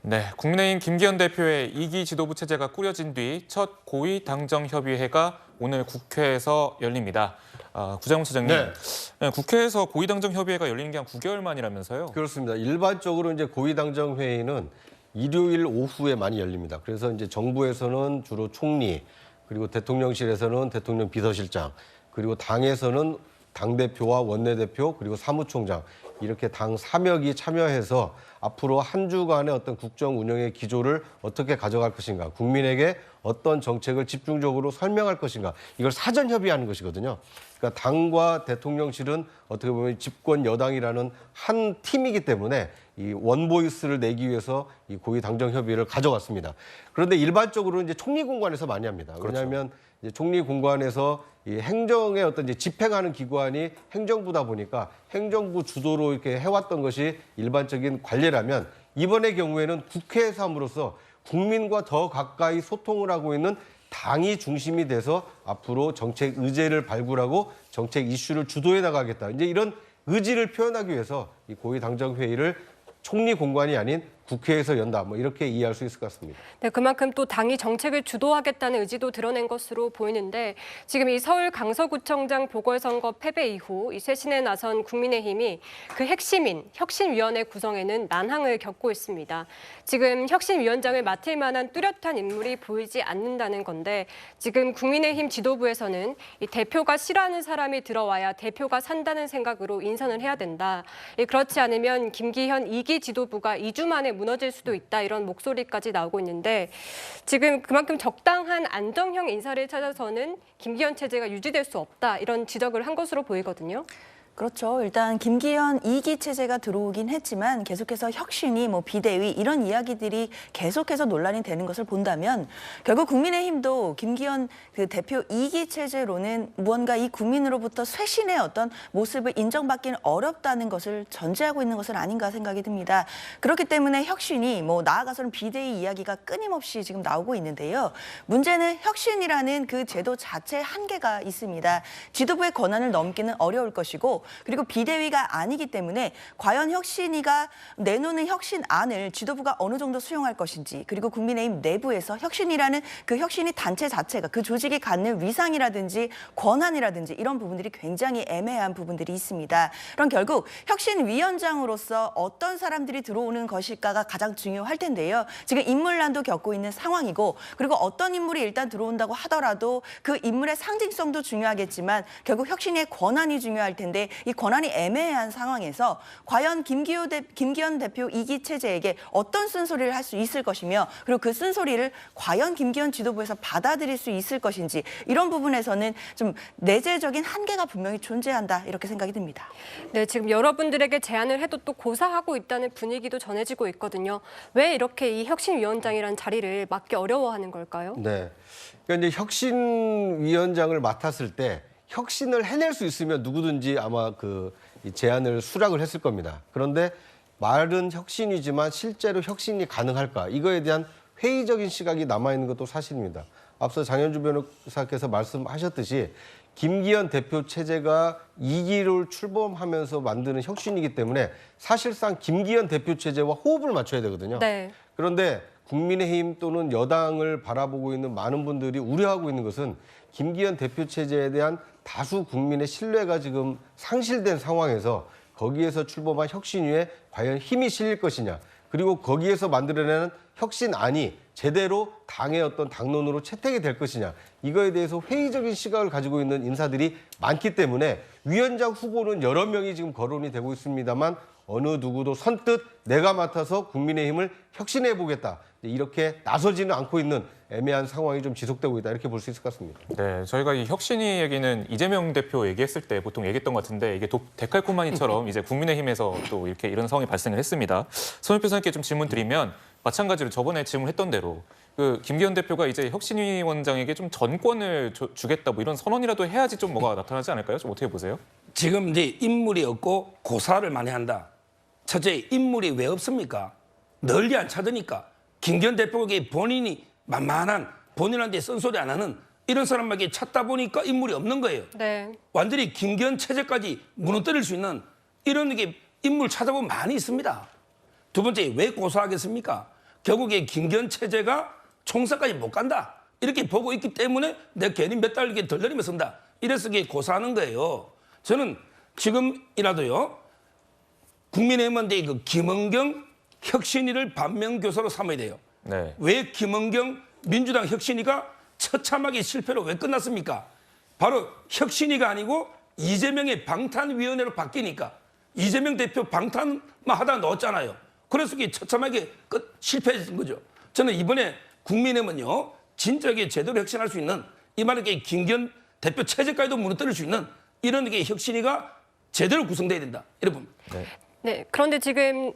네, 국민의힘 김기현 대표의 2기 지도부 체제가 꾸려진 뒤 첫 고위당정협의회가 오늘 국회에서 열립니다. 구장훈 차장님, 네, 국회에서 고위당정협의회가 열리는 게 한 9개월 만이라면서요? 그렇습니다. 일반적으로 이제 고위당정회의는 일요일 오후에 많이 열립니다. 그래서 이제 정부에서는 주로 총리, 그리고 대통령실에서는 대통령 비서실장, 그리고 당에서는 당대표와 원내대표, 그리고 사무총장 이렇게 당 3역이 참여해서 앞으로 한 주간의 어떤 국정 운영의 기조를 어떻게 가져갈 것인가, 국민에게 어떤 정책을 집중적으로 설명할 것인가, 이걸 사전 협의하는 것이거든요. 그러니까 당과 대통령실은 어떻게 보면 집권 여당이라는 한 팀이기 때문에 이 원보이스를 내기 위해서 이 고위 당정 협의를 가져왔습니다. 그런데 일반적으로 이제 총리 공관에서 많이 합니다. 왜냐하면 이제 총리 공관에서 이 행정의 어떤 이제 집행하는 기관이 행정부다 보니까 행정부 주도로 이렇게 해왔던 것이 일반적인 관례라면, 이번의 경우에는 국회에서 함으로써 국민과 더 가까이 소통을 하고 있는 당이 중심이 돼서 앞으로 정책 의제를 발굴하고 정책 이슈를 주도해 나가겠다, 이제 이런 의지를 표현하기 위해서 이 고위 당정 회의를 총리 공관이 아닌 국회에서 연다, 뭐 이렇게 이해할 수 있을 것 같습니다. 네, 그만큼 또 당이 정책을 주도하겠다는 의지도 드러낸 것으로 보이는데, 지금 이 서울 강서구청장 보궐선거 패배 이후 이 쇄신에 나선 국민의힘이 그 핵심인 혁신위원회 구성에는 난항을 겪고 있습니다. 지금 혁신위원장을 맡을 만한 뚜렷한 인물이 보이지 않는다는 건데, 지금 국민의힘 지도부에서는 이 대표가 싫어하는 사람이 들어와야 대표가 산다는 생각으로 인선을 해야 된다. 그렇지 않으면 김기현 2기 지도부가 2주 만에 무너질 수도 있다, 이런 목소리까지 나오고 있는데, 지금 그만큼 적당한 안정형 인사를 찾아서는 김기현 체제가 유지될 수 없다, 이런 지적을 한 것으로 보이거든요. 그렇죠. 일단 김기현 2기 체제가 들어오긴 했지만 계속해서 혁신이 비대위 이런 이야기들이 계속해서 논란이 되는 것을 본다면, 결국 국민의힘도 김기현 그 대표 2기 체제로는 무언가 이 국민으로부터 쇄신의 어떤 모습을 인정받기는 어렵다는 것을 전제하고 있는 것은 아닌가 생각이 듭니다. 그렇기 때문에 혁신이 나아가서는 비대위 이야기가 끊임없이 지금 나오고 있는데요. 문제는 혁신이라는 그 제도 자체에 한계가 있습니다. 지도부의 권한을 넘기는 어려울 것이고, 그리고 비대위가 아니기 때문에 과연 혁신위가 내놓는 혁신안을 지도부가 어느 정도 수용할 것인지, 그리고 국민의힘 내부에서 혁신이라는 그 혁신위 단체 자체가 그 조직이 갖는 위상이라든지 권한이라든지 이런 부분들이 굉장히 애매한 부분들이 있습니다. 그럼 결국 혁신위원장으로서 어떤 사람들이 들어오는 것일까가 가장 중요할 텐데요. 지금 인물난도 겪고 있는 상황이고, 그리고 어떤 인물이 일단 들어온다고 하더라도 그 인물의 상징성도 중요하겠지만 결국 혁신의 권한이 중요할 텐데, 이 권한이 애매한 상황에서 과연 김기현 대표 2기 체제에게 어떤 쓴소리를 할 수 있을 것이며, 그리고 그 쓴소리를 과연 김기현 지도부에서 받아들일 수 있을 것인지, 이런 부분에서는 좀 내재적인 한계가 분명히 존재한다, 이렇게 생각이 듭니다. 네, 지금 여러분들에게 제안을 해도 또 고사하고 있다는 분위기도 전해지고 있거든요. 왜 이렇게 이 혁신위원장이라는 자리를 맡기 어려워하는 걸까요? 네, 그러니까 이제 혁신위원장을 맡았을 때 혁신을 해낼 수 있으면 누구든지 아마 이 제안을 수락을 했을 겁니다. 그런데 말은 혁신이지만 실제로 혁신이 가능할까? 이거에 대한 회의적인 시각이 남아있는 것도 사실입니다. 앞서 장현주 변호사께서 말씀하셨듯이 김기현 대표 체제가 2기를 출범하면서 만드는 혁신이기 때문에 사실상 김기현 대표 체제와 호흡을 맞춰야 되거든요. 네. 그런데 국민의힘 또는 여당을 바라보고 있는 많은 분들이 우려하고 있는 것은 김기현 대표 체제에 대한 다수 국민의 신뢰가 지금 상실된 상황에서 거기에서 출범한 혁신위에 과연 힘이 실릴 것이냐, 그리고 거기에서 만들어내는 혁신안이 제대로 당의 어떤 당론으로 채택이 될 것이냐, 이거에 대해서 회의적인 시각을 가지고 있는 인사들이 많기 때문에 위원장 후보는 여러 명이 지금 거론이 되고 있습니다만 어느 누구도 선뜻 내가 맡아서 국민의힘을 혁신해보겠다, 이렇게 나서지는 않고 있는 애매한 상황이 좀 지속되고 있다, 이렇게 볼 수 있을 것 같습니다. 네, 저희가 이 혁신위 얘기는 이재명 대표 얘기했을 때 보통 얘기했던 것 같은데, 이게 데칼코마니처럼 이제 국민의힘에서 또 이런 상황이 발생을 했습니다. 손 변호사님께 좀 질문 드리면, 마찬가지로 저번에 질문했던 대로 김기현 대표가 이제 혁신위원장에게 좀 전권을 주겠다, 이런 선언이라도 해야지 좀 뭐가 나타나지 않을까요? 좀 어떻게 보세요? 지금 이제 인물이 없고 고사를 많이 한다. 첫째, 인물이 왜 없습니까? 널리 안 찾으니까. 김기현 대표에게 본인이 만만한, 본인한테 쓴소리 안 하는 이런 사람에게 찾다 보니까 인물이 없는 거예요. 네. 완전히 김기현 체제까지 무너뜨릴 수 있는 이런 게 인물 찾아보면 많이 있습니다. 두 번째, 왜 고사하겠습니까? 결국에 김기현 체제가 총선까지 못 간다. 이렇게 보고 있기 때문에 내가 괜히 몇 달 이렇게 덜 내리면 쓴다. 이래서 이게 고사하는 거예요. 저는 지금이라도요. 국민의힘한테 그 김은경 혁신위를 반면교사로 삼아야 돼요. 네. 왜 김은경 민주당 혁신위가 처참하게 실패로 왜 끝났습니까? 바로 혁신위가 아니고 이재명의 방탄위원회로 바뀌니까 이재명 대표 방탄만 하다 넣었잖아요. 그래서 이게 처참하게 실패했던 거죠. 저는 이번에 국민의힘은요. 진짜게 제대로 혁신할 수 있는 이 말은 김기현 대표 체제까지도 무너뜨릴 수 있는 이런 게 혁신위가 제대로 구성돼야 된다. 이런 봅니다. 네, 그런데 지금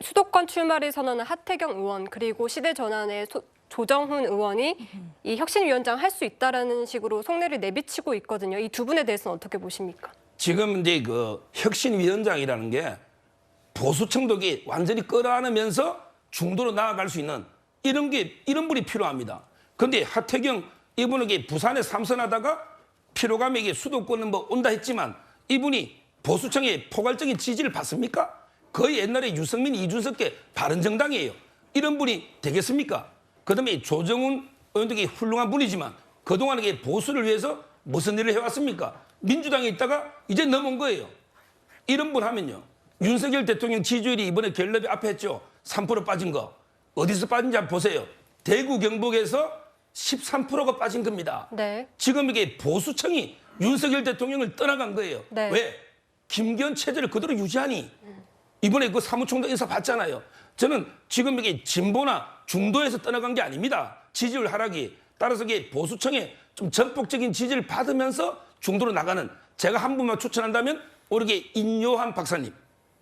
수도권 출마를 선언한 하태경 의원 그리고 시대전환의 조정훈 의원이 이 혁신위원장 할 수 있다라는 식으로 속내를 내비치고 있거든요. 이 두 분에 대해서는 어떻게 보십니까? 지금 이제 그 혁신위원장이라는 게 보수층독이 완전히 끌어안으면서 중도로 나아갈 수 있는 이런 분이 필요합니다. 그런데 하태경 이분에게 부산에 삼선하다가 피로감에 이게 수도권은 뭐 온다 했지만 이분이 보수층의 포괄적인 지지를 받습니까? 거의 옛날에 유승민, 이준석의 바른정당이에요. 이런 분이 되겠습니까? 그다음에 조정훈 의원도 훌륭한 분이지만 그동안 이게 보수를 위해서 무슨 일을 해왔습니까? 민주당에 있다가 이제 넘어온 거예요. 이런 분 하면요. 윤석열 대통령 지지율이 이번에 갤럽이 앞에 했죠. 3% 빠진 거. 어디서 빠진지 한번 보세요. 대구 경북에서 13%가 빠진 겁니다. 네. 지금 이게 보수층이 윤석열 대통령을 떠나간 거예요. 네. 왜? 김기현 체제를 그대로 유지하니. 이번에 그 사무총장 인사 받잖아요. 저는 지금 이게 진보나 중도에서 떠나간 게 아닙니다. 지지율 하락이. 따라서 이게 보수층의 좀 전폭적인 지지를 받으면서 중도로 나가는 제가 한 분만 추천한다면 오르게 인요한 박사님.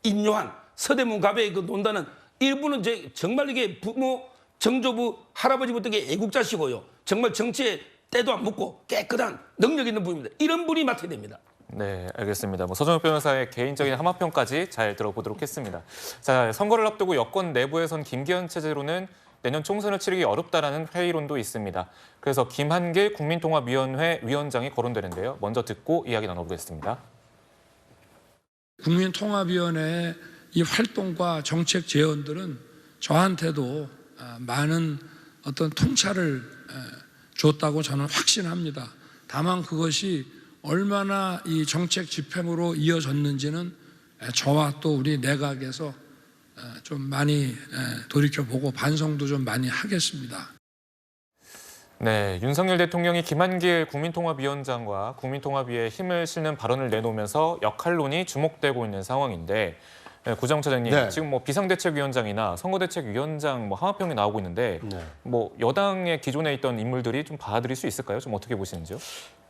인요한 서대문 가베에 그 논다는 일부는 정말 이게 부모 정조부 할아버지부터 애국자시고요. 정말 정치에 때도 안 묻고 깨끗한 능력 있는 분입니다. 이런 분이 맡아야 됩니다. 네, 알겠습니다. 서정욱 변호사의 개인적인 함화평까지 잘 들어보도록 했습니다. 자, 선거를 앞두고 여권 내부에선 김기현 체제로는 내년 총선을 치르기 어렵다라는 회의론도 있습니다. 그래서 김한길 국민통합위원회 위원장이 거론되는데요. 먼저 듣고 이야기 나눠보겠습니다. 국민통합위원회의 이 활동과 정책 제언들은 저한테도 많은 어떤 통찰을 줬다고 저는 확신합니다. 다만 그것이 얼마나 이 정책 집행으로 이어졌는지는 저와 또 우리 내각에서 좀 많이 돌이켜보고 반성도 좀 많이 하겠습니다. 네, 윤석열 대통령이 김한길 국민통합위원장과 국민통합위에 힘을 실는 발언을 내놓으면서 역할론이 주목되고 있는 상황인데 구정 차장님, 네. 지금 뭐 비상대책위원장이나 선거대책위원장 함화평이 나오고 있는데 뭐 여당의 기존에 있던 인물들이 좀 받아들일 수 있을까요? 좀 어떻게 보시는지요?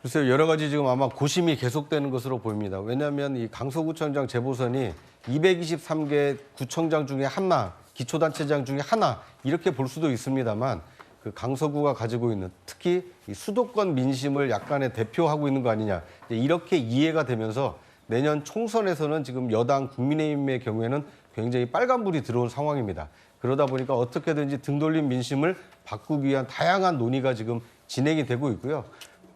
글쎄요, 여러 가지 지금 아마 고심이 계속되는 것으로 보입니다. 왜냐하면 이 강서구청장 재보선이 223개 구청장 중에 하나, 기초단체장 중에 하나 이렇게 볼 수도 있습니다만 그 강서구가 가지고 있는 특히 이 수도권 민심을 약간의 대표하고 있는 거 아니냐 이렇게 이해가 되면서 내년 총선에서는 지금 여당 국민의힘의 경우에는 굉장히 빨간불이 들어온 상황입니다. 그러다 보니까 어떻게든지 등 돌린 민심을 바꾸기 위한 다양한 논의가 지금 진행이 되고 있고요.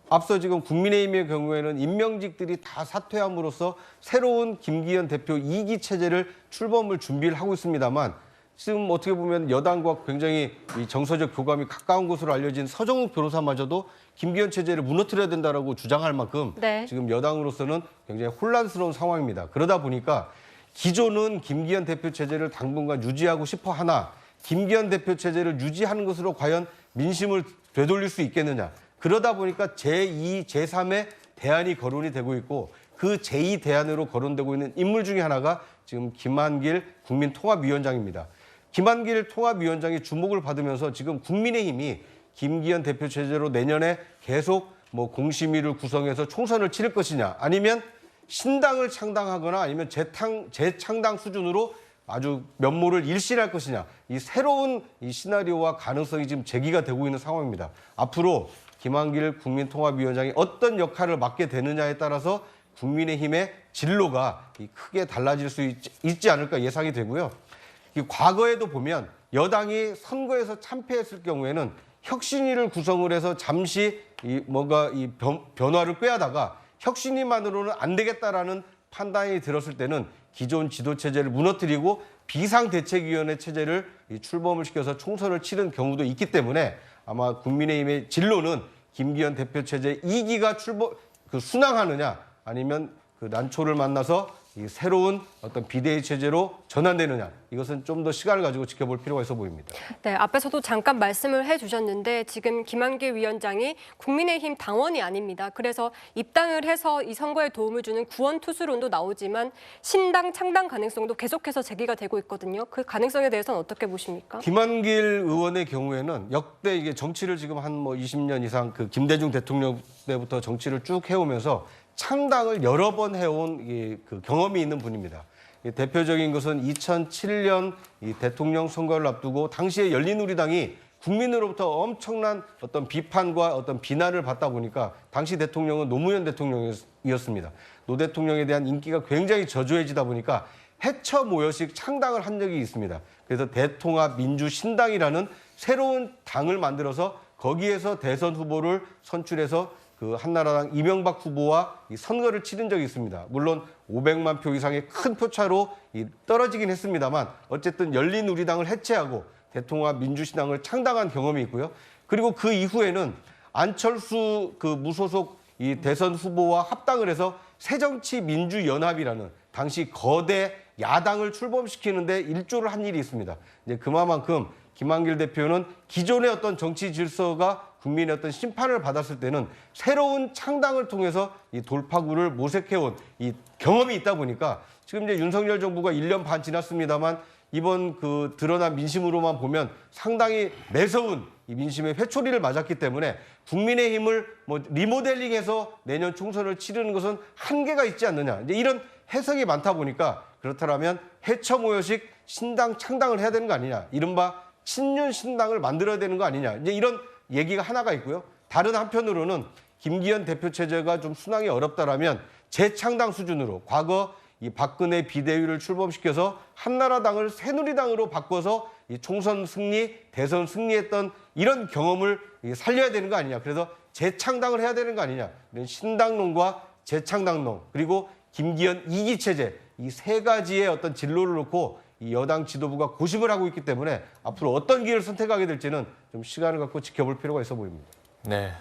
앞서 지금 국민의힘의 경우에는 임명직들이 다 사퇴함으로써 새로운 김기현 대표 2기 체제를 출범을 준비를 하고 있습니다만 지금 어떻게 보면 여당과 굉장히 이 정서적 교감이 가까운 것으로 알려진 서정욱 변호사마저도 김기현 체제를 무너뜨려야 된다라고 주장할 만큼 네. 지금 여당으로서는 굉장히 혼란스러운 상황입니다. 그러다 보니까 기존은 김기현 대표 체제를 당분간 유지하고 싶어 하나 김기현 대표 체제를 유지하는 것으로 과연 민심을 되돌릴 수 있겠느냐. 그러다 보니까 제2, 제3의 대안이 거론이 되고 있고 그 제2 대안으로 거론되고 있는 인물 중에 하나가 지금 김한길 국민통합위원장입니다. 김한길 통합위원장이 주목을 받으면서 지금 국민의힘이 김기현 대표 체제로 내년에 계속 뭐 공심위를 구성해서 총선을 치를 것이냐 아니면 신당을 창당하거나 아니면 재창당 수준으로 아주 면모를 일신할 것이냐 이 새로운 이 시나리오와 가능성이 지금 제기가 되고 있는 상황입니다. 앞으로 김한길 국민통합위원장이 어떤 역할을 맡게 되느냐에 따라서 국민의힘의 진로가 크게 달라질 수 있지 않을까 예상이 되고요. 과거에도 보면 여당이 선거에서 참패했을 경우에는 혁신위를 구성을 해서 잠시 뭔가 변화를 꾀하다가 혁신위만으로는 안 되겠다라는 판단이 들었을 때는 기존 지도 체제를 무너뜨리고 비상대책위원회 체제를 출범을 시켜서 총선을 치른 경우도 있기 때문에 아마 국민의힘의 진로는 김기현 대표 체제 2기가 순항하느냐 아니면 그 난초를 만나서 이 새로운 어떤 비대위 체제로 전환되느냐 이것은 좀 더 시간을 가지고 지켜볼 필요가 있어 보입니다. 네, 앞에서도 잠깐 말씀을 해주셨는데 지금 김한길 위원장이 국민의힘 당원이 아닙니다. 그래서 입당을 해서 이 선거에 도움을 주는 구원 투수론도 나오지만 신당 창당 가능성도 계속해서 제기가 되고 있거든요. 그 가능성에 대해서는 어떻게 보십니까? 김한길 의원의 경우에는 역대 이게 정치를 지금 한 20년 이상 그 김대중 대통령 때부터 정치를 쭉 해오면서 창당을 여러 번 해온 그 경험이 있는 분입니다. 대표적인 것은 2007년 이 대통령 선거를 앞두고 당시에 열린우리당이 국민으로부터 엄청난 어떤 비판과 어떤 비난을 받다 보니까 당시 대통령은 노무현 대통령이었습니다. 노 대통령에 대한 인기가 굉장히 저조해지다 보니까 해처 모여식 창당을 한 적이 있습니다. 그래서 대통합민주신당이라는 새로운 당을 만들어서 거기에서 대선 후보를 선출해서 그 한나라당 이명박 후보와 이 선거를 치른 적이 있습니다. 물론 500만 표 이상의 큰 표차로 떨어지긴 했습니다만 어쨌든 열린우리당을 해체하고 대통합민주신당을 창당한 경험이 있고요. 그리고 그 이후에는 안철수 그 무소속 이 대선 후보와 합당을 해서 새정치민주연합이라는 당시 거대 야당을 출범시키는데 일조를 한 일이 있습니다. 이제 그만큼 김한길 대표는 기존의 어떤 정치 질서가 국민의 어떤 심판을 받았을 때는 새로운 창당을 통해서 이 돌파구를 모색해온 이 경험이 있다 보니까 지금 이제 윤석열 정부가 1년 반 지났습니다만 이번 그 드러난 민심으로만 보면 상당히 매서운 이 민심의 회초리를 맞았기 때문에 국민의힘을 리모델링해서 내년 총선을 치르는 것은 한계가 있지 않느냐. 이제 이런 해석이 많다 보니까 그렇다면 해처 모여식 신당 창당을 해야 되는 거 아니냐. 이른바 친윤 신당을 만들어야 되는 거 아니냐. 이제 이런 얘기가 하나가 있고요. 다른 한편으로는 김기현 대표 체제가 좀 순항이 어렵다라면 재창당 수준으로 과거 이 박근혜 비대위를 출범시켜서 한나라당을 새누리당으로 바꿔서 이 총선 승리, 대선 승리했던 이런 경험을 살려야 되는 거 아니냐. 그래서 재창당을 해야 되는 거 아니냐. 이런 신당론과 재창당론 그리고 김기현 2기 체제 이 세 가지의 어떤 진로를 놓고 이 여당 지도부가 고심을 하고 있기 때문에 앞으로 어떤 길을 선택하게 될지는 좀 시간을 갖고 지켜볼 필요가 있어 보입니다. 네.